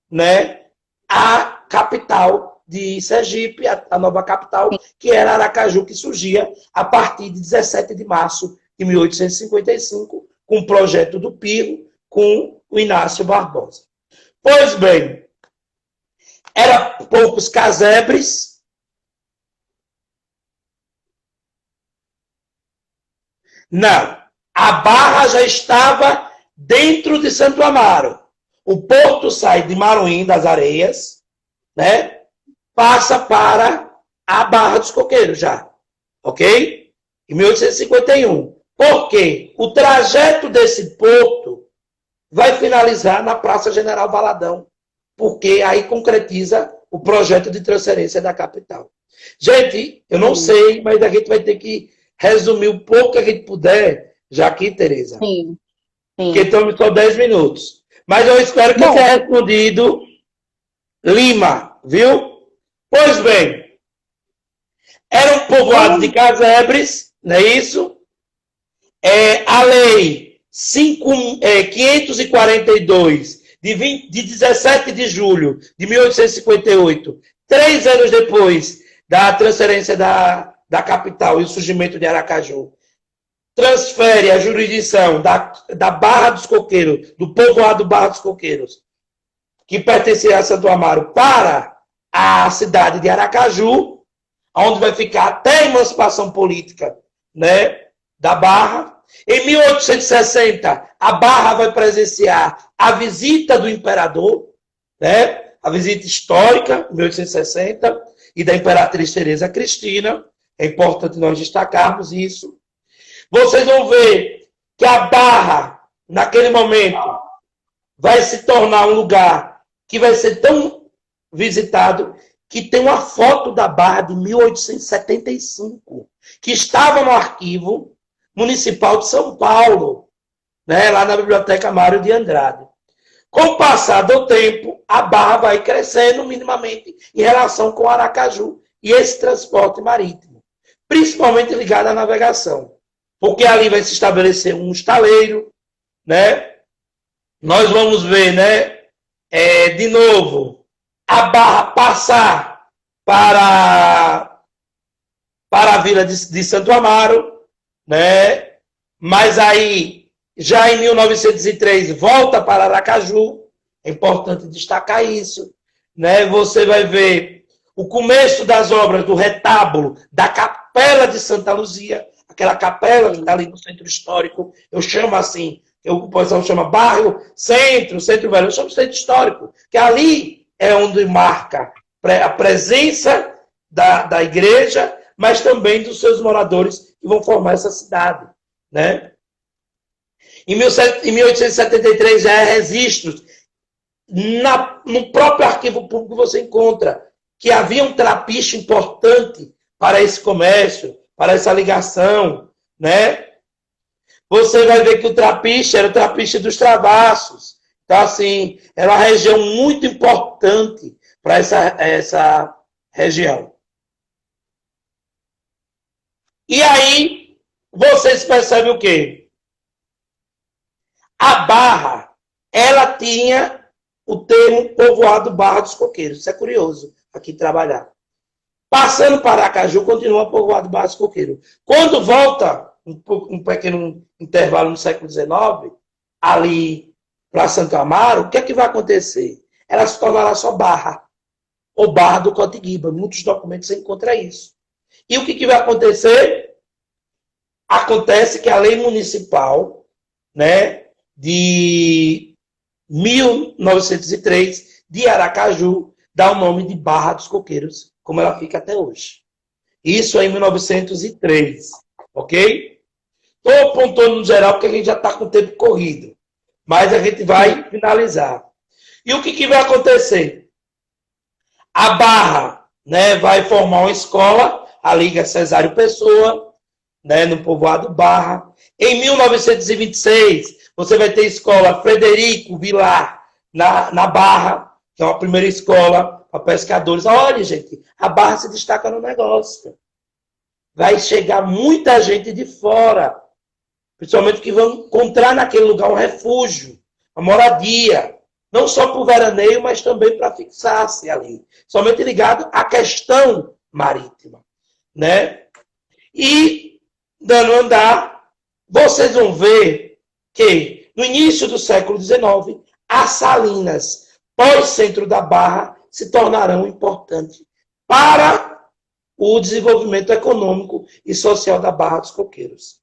né, à capital de Sergipe, a nova capital, que era Aracaju, que surgia a partir de 17 de março de 1855, com o projeto do Pirro, com o Inácio Barbosa. Pois bem, eram poucos casebres, não, a Barra já estava dentro de Santo Amaro. O porto sai de Maruim, das Areias, né? Passa para a Barra dos Coqueiros já, ok? Em 1851. Por quê? O trajeto desse porto vai finalizar na Praça General Valadão, porque aí concretiza o projeto de transferência da capital. Gente, eu não sei, mas a gente vai ter que resumir o pouco que a gente puder, já aqui, Tereza. Sim. Porque estamos só 10 minutos. Mas eu espero que tenha respondido Lima, viu? Pois bem, Era um povoado de casebres, não é isso? A lei 542, de 17 de julho de 1858, 3 anos depois da transferência da capital e o surgimento de Aracaju, transfere a jurisdição da Barra dos Coqueiros, do povoado Barra dos Coqueiros, que pertencia a Santo Amaro, para a cidade de Aracaju, onde vai ficar até a emancipação política, né, da Barra. Em 1860, a Barra vai presenciar a visita do imperador, né, a visita histórica, em 1860, e da imperatriz Teresa Cristina. É importante nós destacarmos isso. Vocês vão ver que a Barra, naquele momento, vai se tornar um lugar que vai ser tão visitado que tem uma foto da Barra de 1875, que estava no arquivo municipal de São Paulo, né, lá na Biblioteca Mário de Andrade. Com o passar do tempo, a Barra vai crescendo minimamente em relação com Aracaju e esse transporte marítimo, principalmente ligado à navegação, porque ali vai se estabelecer um estaleiro, né? Nós vamos ver, né, de novo, a Barra passar para a vila de Santo Amaro, né? Mas aí, já em 1903, volta para Aracaju. É importante destacar isso, né? Você vai ver o começo das obras do retábulo da Capela de Santa Luzia, aquela capela que está ali no centro histórico. Eu chamo assim, o pessoal chama bairro, centro velho. Eu chamo centro histórico, que ali é onde marca a presença da igreja, mas também dos seus moradores que vão formar essa cidade, né? Em 1873 já é registros. No próprio arquivo público você encontra que havia um trapiche importante para esse comércio, para essa ligação, né? Você vai ver que o trapiche era o trapiche dos Travassos. Então, assim, era uma região muito importante para essa região. E aí, vocês percebem o quê? A Barra, ela tinha o termo povoado Barra dos Coqueiros. Isso é curioso, aqui trabalhar. Passando para Aracaju, continua povoado Barra dos Coqueiros. Quando volta, um pequeno intervalo no século XIX, ali para Santo Amaro, o que é que vai acontecer? Ela se tornará só Barra, ou Barra do Cotiguiba. Em muitos documentos você encontra isso. E o que vai acontecer? Acontece que a lei municipal, né, de 1903, de Aracaju, dá o nome de Barra dos Coqueiros, como ela fica até hoje. Isso é em 1903, ok? Estou apontando no geral porque a gente já está com o tempo corrido, mas a gente vai finalizar. E o que vai acontecer? A Barra, né, vai formar uma escola, a Liga Cesário Pessoa, né, no povoado Barra. Em 1926, você vai ter a escola Frederico Vilar, na Barra, que é uma primeira escola para pescadores. Olha, gente, a Barra se destaca no negócio. Vai chegar muita gente de fora, principalmente que vão encontrar naquele lugar um refúgio, uma moradia, não só para o veraneio, mas também para fixar-se ali, somente ligado à questão marítima, né? E, dando andar, vocês vão ver que, no início do século XIX, as salinas pós-centro da Barra se tornarão importantes para o desenvolvimento econômico e social da Barra dos Coqueiros.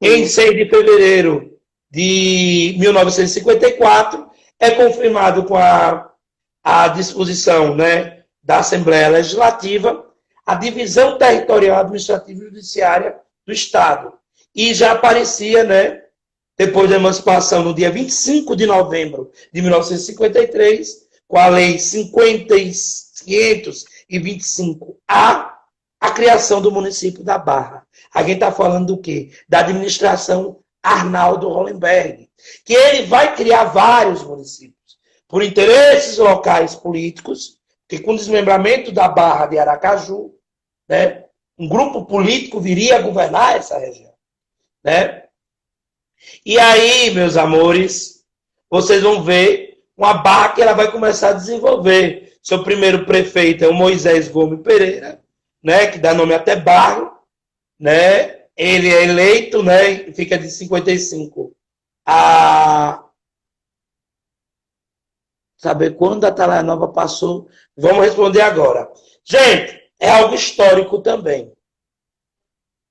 Em 6 de fevereiro de 1954, é confirmado com a disposição, né, da Assembleia Legislativa a divisão territorial administrativa e judiciária do Estado. E já aparecia, né, depois da emancipação, no dia 25 de novembro de 1953, com a Lei 525A, a criação do município da Barra. A gente está falando do quê? Da administração Arnaldo Hollenberg, que ele vai criar vários municípios, por interesses locais políticos, que com o desmembramento da Barra de Aracaju, né, Um grupo político viria a governar essa região, né? E aí, meus amores, vocês vão ver uma barra que ela vai começar a desenvolver. Seu primeiro prefeito é o Moisés Gomes Pereira, né, que dá nome até bairro, né? Ele é eleito, né, e fica de 55 a saber quando a Atalaia Nova passou. Vamos responder agora. Gente, é algo histórico também.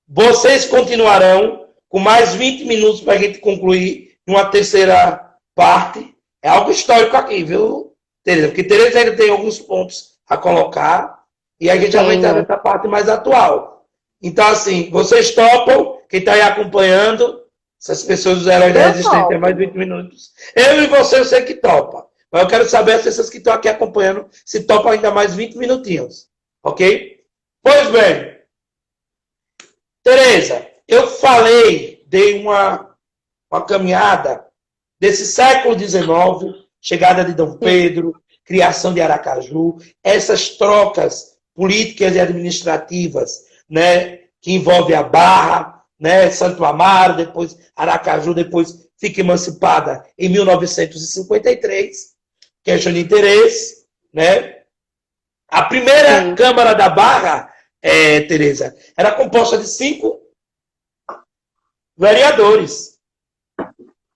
Vocês continuarão com mais 20 minutos para a gente concluir uma terceira parte. É algo histórico aqui, viu, Tereza? Porque Tereza ainda tem alguns pontos a colocar e a gente já vai entrar nessa parte mais atual. Então, assim, vocês topam, quem está aí acompanhando, essas pessoas dos Heróis da Resistência, mais 20 minutos. Eu e você, eu sei que topa. Mas eu quero saber as pessoas que estão aqui acompanhando se topam ainda mais 20 minutinhos. Ok? Pois bem. Tereza, eu falei, dei uma caminhada desse século XIX, chegada de Dom Pedro, criação de Aracaju, essas trocas políticas e administrativas, né, que envolve a Barra, né, Santo Amaro, depois Aracaju, depois fica emancipada em 1953, questão de interesse, né? A primeira Câmara da Barra, Tereza, era composta de 5 vereadores.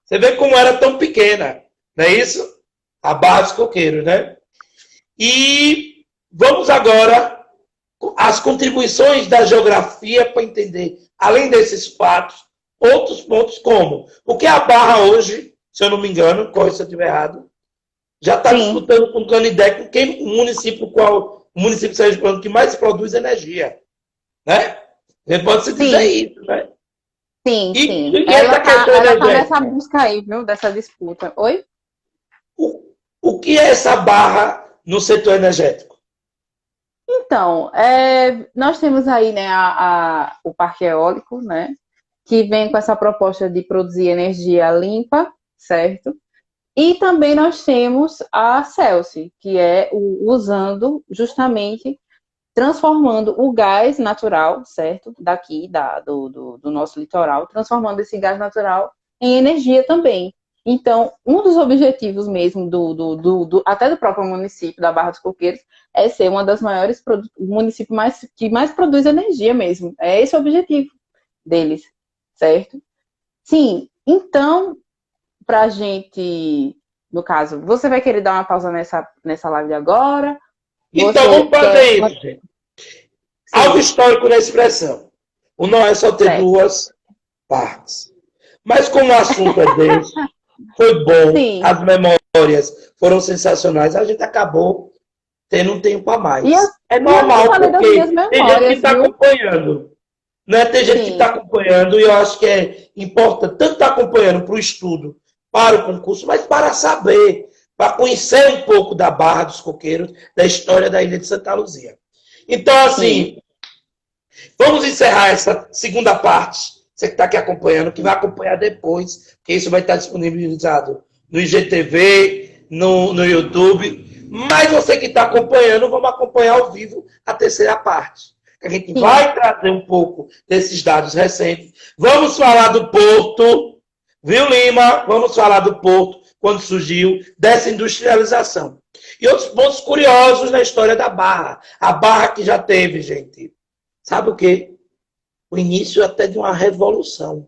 Você vê como era tão pequena, não é isso? A Barra dos Coqueiros, né? E vamos agora às contribuições da geografia para entender, além desses fatos, outros pontos como o que é a Barra hoje, se eu não me engano, corre se eu estiver errado, já está disputando com o Canidé, com quem o município sergipano que mais produz energia, né? Você pode se dizer isso, né? Sim, sim. E ela está nessa busca aí, viu, dessa disputa. Oi? O que é essa Barra no setor energético? Então, nós temos aí, né, o parque eólico, né, que vem com essa proposta de produzir energia limpa, certo? E também nós temos a Celsi, que é usando justamente, transformando o gás natural, certo? Daqui, do nosso litoral, transformando esse gás natural em energia também. Então, um dos objetivos mesmo até do próprio município da Barra dos Coqueiros é ser uma das maiores municípios que mais produz energia mesmo. É esse o objetivo deles, certo? Sim, então, para a gente, no caso, você vai querer dar uma pausa nessa live agora? Então vamos fazer isso, gente. Algo histórico na expressão. O não é só ter duas partes. Mas como o assunto é desse, foi bom, as memórias foram sensacionais, a gente acabou tendo um tempo a mais. É normal, porque tem gente que está acompanhando. Né? Tem gente que está acompanhando e eu acho que é importante tanto estar acompanhando para o estudo, para o concurso, mas para saber, para conhecer um pouco da Barra dos Coqueiros, da história da Ilha de Santa Luzia. Então, assim, vamos encerrar essa segunda parte. Você que está aqui acompanhando, que vai acompanhar depois, porque isso vai estar disponibilizado no IGTV, no YouTube. Mas você que está acompanhando, vamos acompanhar ao vivo a terceira parte. A gente vai trazer um pouco desses dados recentes. Vamos falar do Porto, viu, Lima? Vamos falar do Porto, quando surgiu, dessa industrialização. E outros pontos curiosos na história da Barra. A Barra que já teve, gente, sabe o quê? O início até de uma revolução.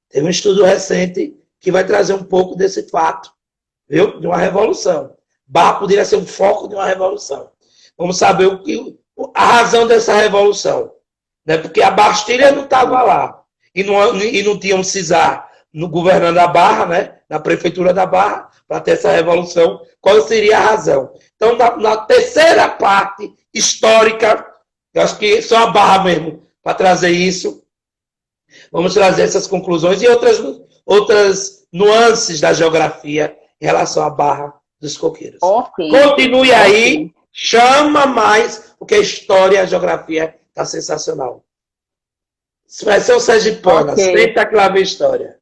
Teve um estudo recente que vai trazer um pouco desse fato, viu? De uma revolução. Barra poderia ser um foco de uma revolução. Vamos saber a razão dessa revolução. Né? Porque a Bastilha não estava lá. E não tinha um cisar no governando a Barra, né? Na prefeitura da Barra, para ter essa revolução. Qual seria a razão? Então, na terceira parte histórica, eu acho que só a Barra mesmo para trazer isso. Vamos trazer essas conclusões e outras nuances da geografia em relação à Barra dos Coqueiros. Continue aí, chama mais, porque a história e a geografia está sensacional. Vai ser o Sergipana, senta que lá vem a história.